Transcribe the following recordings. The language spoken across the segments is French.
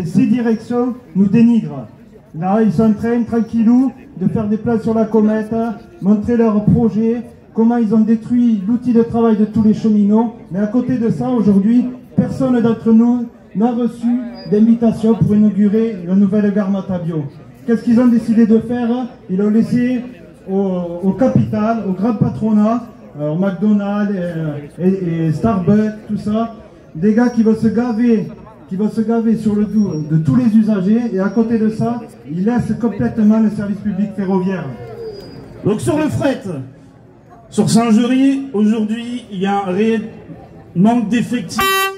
ces directions nous dénigrent. Là, ils sont en train, tranquillou, de faire des plans sur la comète, montrer leurs projets, comment ils ont détruit l'outil de travail de tous les cheminots. Mais à côté de ça, aujourd'hui, personne d'entre nous n'a reçu d'invitation pour inaugurer la nouvelle gare Matabio. Qu'est-ce qu'ils ont décidé de faire? Ils l'ont laissé au capital, au grand patronat, au McDonald's et Starbucks, tout ça. Des gars qui vont se gaver sur le dos de tous les usagers, et à côté de ça, ils laissent complètement le service public ferroviaire. Donc sur le fret, sur Saint-Jury, aujourd'hui, il y a un réel manque d'effectifs,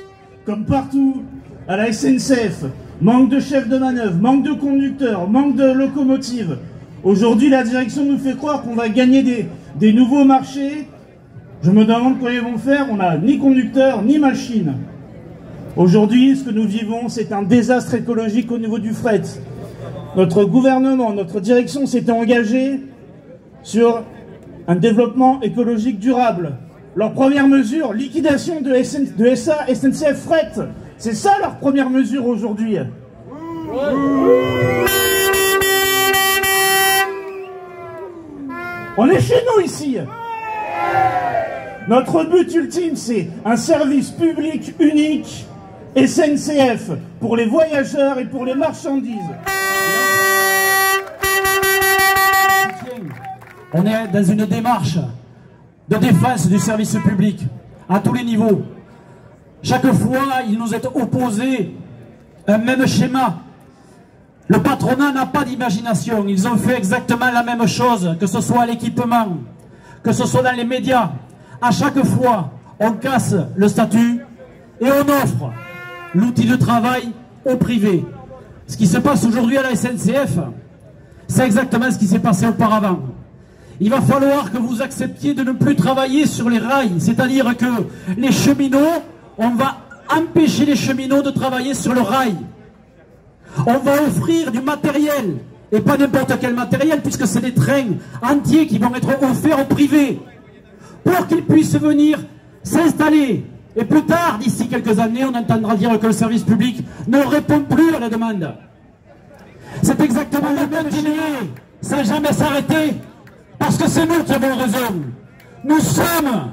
comme partout à la SNCF, manque de chefs de manœuvre, manque de conducteurs, manque de locomotives. Aujourd'hui, la direction nous fait croire qu'on va gagner des nouveaux marchés. Je me demande comment ils vont faire, on n'a ni conducteur, ni machine. Aujourd'hui, ce que nous vivons, c'est un désastre écologique au niveau du fret. Notre gouvernement, notre direction s'était engagée sur un développement écologique durable. Leur première mesure, liquidation de SA, SNCF Fret. C'est ça leur première mesure aujourd'hui. On est chez nous ici. Notre but ultime, c'est un service public unique, SNCF, pour les voyageurs et pour les marchandises. On est dans une démarche de défense du service public à tous les niveaux. Chaque fois, il nous est opposé un même schéma. Le patronat n'a pas d'imagination. Ils ont fait exactement la même chose, que ce soit à l'équipement, que ce soit dans les médias. À chaque fois, on casse le statut et on offre l'outil de travail au privé. Ce qui se passe aujourd'hui à la SNCF, c'est exactement ce qui s'est passé auparavant. Il va falloir que vous acceptiez de ne plus travailler sur les rails, c'est-à-dire que les cheminots, on va empêcher les cheminots de travailler sur le rail. On va offrir du matériel, et pas n'importe quel matériel, puisque c'est des trains entiers qui vont être offerts au privé, pour qu'ils puissent venir s'installer. Et plus tard, d'ici quelques années, on entendra dire que le service public ne répond plus à la demande. C'est exactement le même continuer, sans jamais s'arrêter, parce que c'est nous qui avons raison. Nous sommes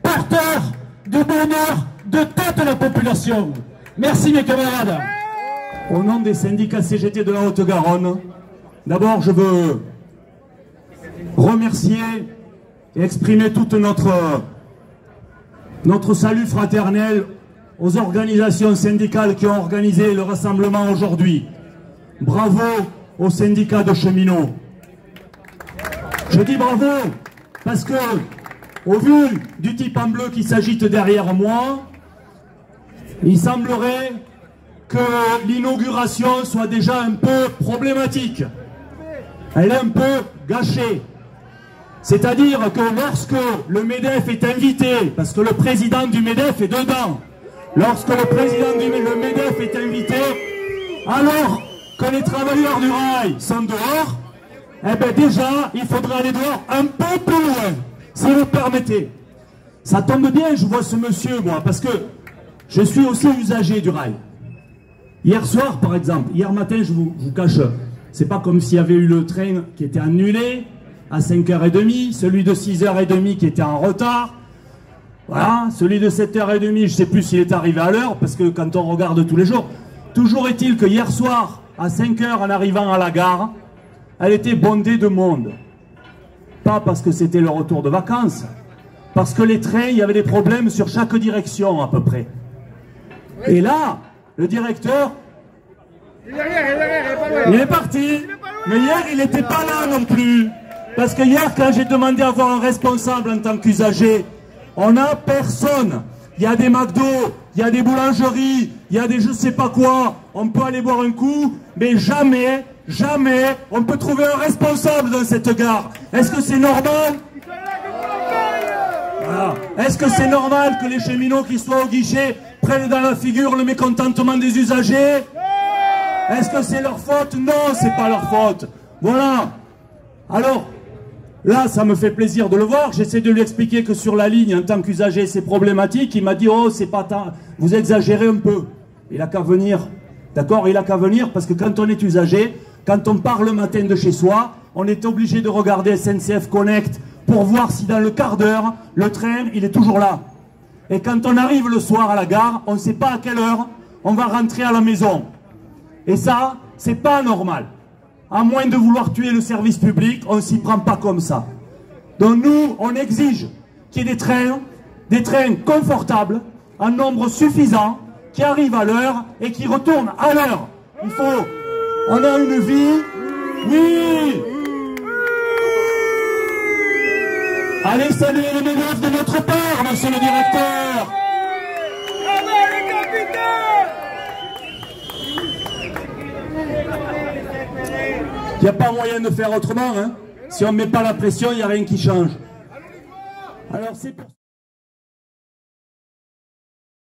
porteurs du bonheur de toute la population. Merci mes camarades. Au nom des syndicats CGT de la Haute-Garonne, d'abord je veux remercier et exprimer toute notre salut fraternel aux organisations syndicales qui ont organisé le rassemblement aujourd'hui. Bravo aux syndicats de cheminots. Je dis bravo parce que, au vu du type en bleu qui s'agite derrière moi, il semblerait que l'inauguration soit déjà un peu problématique. Elle est un peu gâchée. C'est-à-dire que lorsque le MEDEF est invité, parce que le président du MEDEF est dedans, lorsque le président du MEDEF est invité, alors que les travailleurs du rail sont dehors, eh bien déjà, il faudra aller dehors un peu plus loin, si vous permettez. Ça tombe bien, je vois ce monsieur, moi, parce que je suis aussi usager du rail. Hier soir, par exemple, hier matin, je vous cache, c'est pas comme s'il y avait eu le train qui était annulé à 5h30, celui de 6h30 qui était en retard, voilà, celui de 7h30, je ne sais plus s'il est arrivé à l'heure, parce que quand on regarde tous les jours, toujours est-il que hier soir, à 5h en arrivant à la gare, elle était bondée de monde. Pas parce que c'était le retour de vacances, parce que les trains, il y avait des problèmes sur chaque direction à peu près. Et là, le directeur, il est parti, mais hier il n'était pas là non plus. Parce que hier, quand j'ai demandé à avoir un responsable en tant qu'usager, on n'a personne. Il y a des McDo, il y a des boulangeries, il y a des je sais pas quoi. On peut aller boire un coup, mais jamais, jamais, on peut trouver un responsable dans cette gare. Est-ce que c'est normal? Voilà. Est-ce que c'est normal que les cheminots qui soient au guichet prennent dans la figure le mécontentement des usagers? Est-ce que c'est leur faute? Non, c'est pas leur faute. Voilà. Alors, là, ça me fait plaisir de le voir. J'essaie de lui expliquer que sur la ligne, en tant qu'usager, c'est problématique. Il m'a dit, oh, c'est pas tant, vous exagérez un peu. Il n'a qu'à venir, d'accord? Il n'a qu'à venir parce que quand on est usager, quand on part le matin de chez soi, on est obligé de regarder SNCF Connect pour voir si dans le quart d'heure, le train, il est toujours là. Et quand on arrive le soir à la gare, on ne sait pas à quelle heure on va rentrer à la maison. Et ça, c'est pas normal. À moins de vouloir tuer le service public, on ne s'y prend pas comme ça. Donc nous, on exige qu'il y ait des trains confortables, en nombre suffisant, qui arrivent à l'heure et qui retournent à l'heure. Il faut... On a une vie... Oui! Allez saluer les manœuvres de notre part, monsieur le directeur! Il n'y a pas moyen de faire autrement, hein. Si on ne met pas la pression, il n'y a rien qui change. Alors c'est pour...